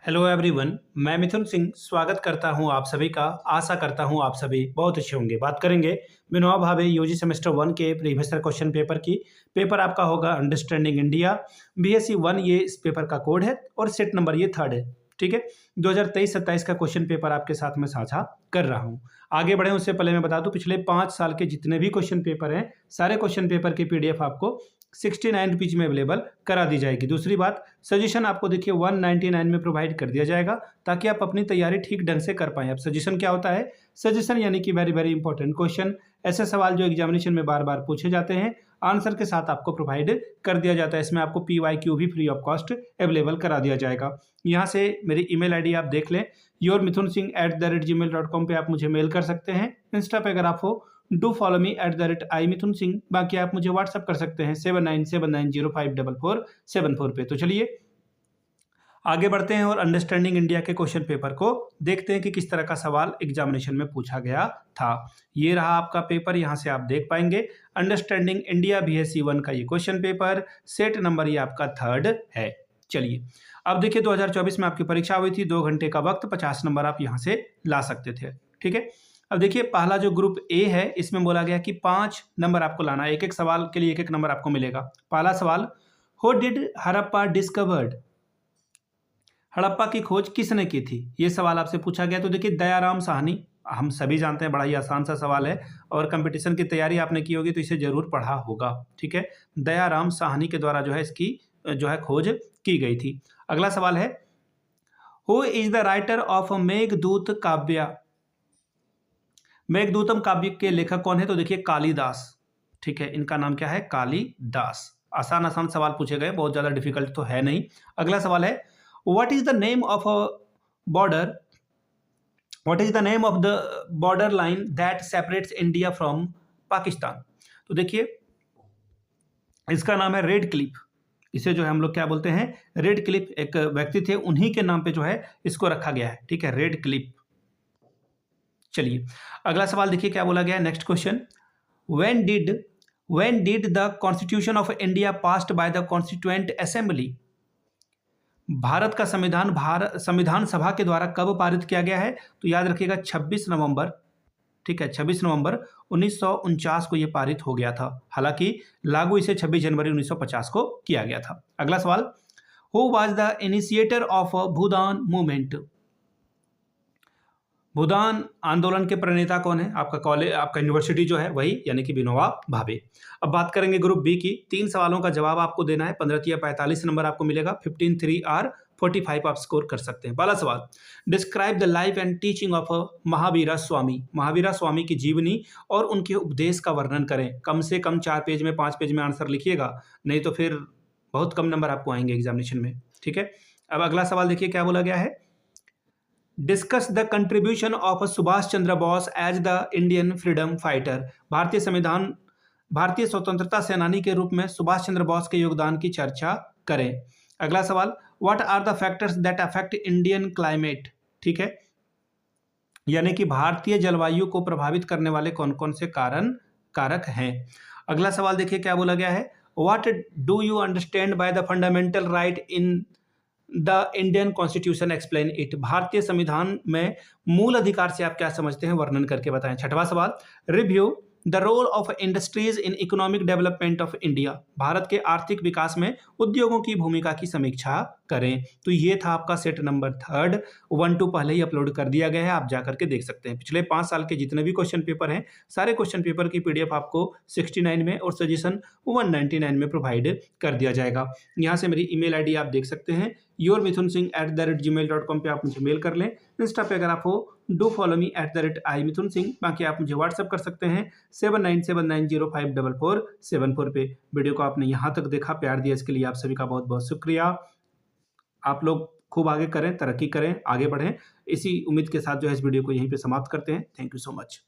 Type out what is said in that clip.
Hello everyone, मैं मिथुन सिंह स्वागत करता हूं आप सभी का। आशा करता हूं आप सभी बहुत अच्छे होंगे। बात करेंगे विनोबा भावे यूजी सेमेस्टर 1 के प्रीवियस ईयर क्वेश्चन पेपर की। पेपर आपका होगा अंडरस्टैंडिंग इंडिया बीएससी 1, ये इस पेपर का कोड है और सेट नंबर ये 3rd है। ठीक है, 2023-27 का क्वेश्चन पेपर आपके साथ में साझा कर रहा हूं। आगे बढ़े उससे पहले मैं बता दूं, पिछले 5 साल के जितने भी क्वेश्चन पेपर हैं, सारे क्वेश्चन पेपर की पीडीएफ आपको 69 रुपीज में अवेलेबल करा दी जाएगी। दूसरी बात, सजेशन आपको देखिए 199 में प्रोवाइड कर दिया जाएगा ताकि आप अपनी तैयारी ठीक ढंग से कर पाएं। अब सजेशन क्या होता है? सजेशन यानी कि वेरी वेरी इंपॉर्टेंट क्वेश्चन, ऐसे सवाल जो एग्जामिनेशन में बार बार पूछे जाते हैं, आंसर के साथ आपको प्रोवाइड कर दिया जाता है। इसमें आपको PYQ भी फ्री ऑफ कॉस्ट अवेलेबल करा दिया जाएगा। यहाँ से मेरी ईमेल आईडी आप देख लें, yourmithunsingh@gmail.com पे आप मुझे मेल कर सकते हैं। इंस्टा पे अगर आप हो डू फॉलो मी @imithunsingh। बाकी आप मुझे व्हाट्सअप कर सकते हैं 7979054474 पे। तो चलिए आगे बढ़ते हैं और अंडरस्टैंडिंग इंडिया के क्वेश्चन पेपर को देखते हैं कि किस तरह का सवाल एग्जामिनेशन में पूछा गया था। ये रहा आपका पेपर, यहाँ से आप देख पाएंगे अंडरस्टैंडिंग इंडिया BSc 1 का ये क्वेश्चन पेपर, सेट नंबर ये आपका 3rd है। चलिए अब देखिए 2024 में आपकी परीक्षा हुई थी, 2 घंटे का वक्त, 50 नंबर आप यहाँ से ला सकते थे। ठीक है, अब देखिए पहला जो ग्रुप ए है, इसमें बोला गया कि 5 नंबर आपको लाना है। एक एक सवाल के लिए एक एक नंबर आपको मिलेगा। पहला सवाल, who did Harappa discovered? Harappa की खोज किसने की थी? ये सवाल आपसे पूछा गया। तो देखिए दयाराम साहनी, हम सभी जानते हैं, बड़ा ही आसान सा सवाल है और कंपटीशन की तैयारी आपने की होगी तो इसे जरूर पढ़ा होगा। ठीक है, दयाराम साहनी के द्वारा जो है इसकी जो है खोज की गई थी। अगला सवाल है, who is the writer of Meghdoot काव्य? मेघदूतम काव्य के लेखक कौन है? तो देखिए कालिदास। ठीक है, इनका नाम क्या है? कालिदास। आसान आसान सवाल पूछे गए, बहुत ज्यादा डिफिकल्ट तो है नहीं। अगला सवाल है, what is the name of a border, what is the name of the border line that separates India from Pakistan? तो देखिए इसका नाम है रेड क्लिफ। इसे जो है हम लोग क्या बोलते हैं? Red Cliff. एक व्यक्ति थे, उन्हीं के नाम पे जो है इसको रखा गया है। ठीक है, रेड क्लिफ। चलिए अगला सवाल देखिए क्या बोला गया है। Next question, when did the constitution of India passed by the constituent assembly? Bharat का संविधान सभा के द्वारा कब पारित किया गया है? तो याद रखिएगा 26 नवंबर। ठीक है, 26 नवंबर 1949 को यह पारित हो गया था। हालांकि लागू इसे 26 जनवरी 1950 को किया गया था। अगला सवाल, who was the initiator of Bhoodan movement? Bhoodan आंदोलन के प्रणेता कौन है? आपका कॉलेज, आपका यूनिवर्सिटी जो है वही, यानी कि विनोबा भावे। अब बात करेंगे ग्रुप बी की। 3 सवालों का जवाब आपको देना है। 15 या 45 नंबर आपको मिलेगा। 15 3 और 45 आप स्कोर कर सकते हैं। पहला सवाल, describe the life and teaching of Mahavira Swami. Mahavira Swami की जीवनी और उनके उपदेश का वर्णन करें। कम से कम 4 पेज में, 5 पेज में आंसर लिखिएगा, नहीं तो फिर बहुत कम नंबर आपको आएंगे एग्जामिनेशन में। ठीक है, अब अगला सवाल देखिए क्या बोला गया है, discuss the contribution of Subhash Chandra Bose as the Indian freedom fighter. भारतीय स्वतंत्रता सेनानी के रूप में सुभाष चंद्र बोस के योगदान की चर्चा करें। अगला सवाल, what are the factors that affect Indian climate? ठीक है, यानी कि भारतीय जलवायु को प्रभावित करने वाले कौन कौन से कारक हैं। अगला सवाल देखिए क्या बोला गया है, what do you understand by the fundamental right in the Indian constitution, explain it. भारतीय संविधान में मूल अधिकार से आप क्या समझते हैं, वर्णन करके बताएं। छठवां सवाल, review the role of industries in economic development of India. भारत के आर्थिक विकास में उद्योगों की भूमिका की समीक्षा करें। तो ये था आपका सेट नंबर 3rd। 1 to पहले ही अपलोड कर दिया गया है, आप जाकर के देख सकते हैं। पिछले 5 साल के जितने भी क्वेश्चन पेपर हैं, सारे क्वेश्चन पेपर की पीडीएफ आपको 69 में और सजेशन 199 में प्रोवाइड कर दिया जाएगा। यहाँ से मेरी ईमेल आईडी आप देख सकते हैं, yourmithunsingh@gmail.com पे आप मुझे मेल कर लें। इंस्टा पे अगर आप हो डू फॉलो मी @imithunsingh। बाकी आप मुझे व्हाट्सअप कर सकते हैं 7979054474 पे। वीडियो को आपने यहाँ तक देखा, प्यार दिया, इसके लिए आप सभी का बहुत बहुत शुक्रिया। आप लोग खूब आगे करें, तरक्की करें, आगे बढ़ें। इसी उम्मीद के साथ जो है इस वीडियो को यहीं पे समाप्त करते हैं। Thank you so much.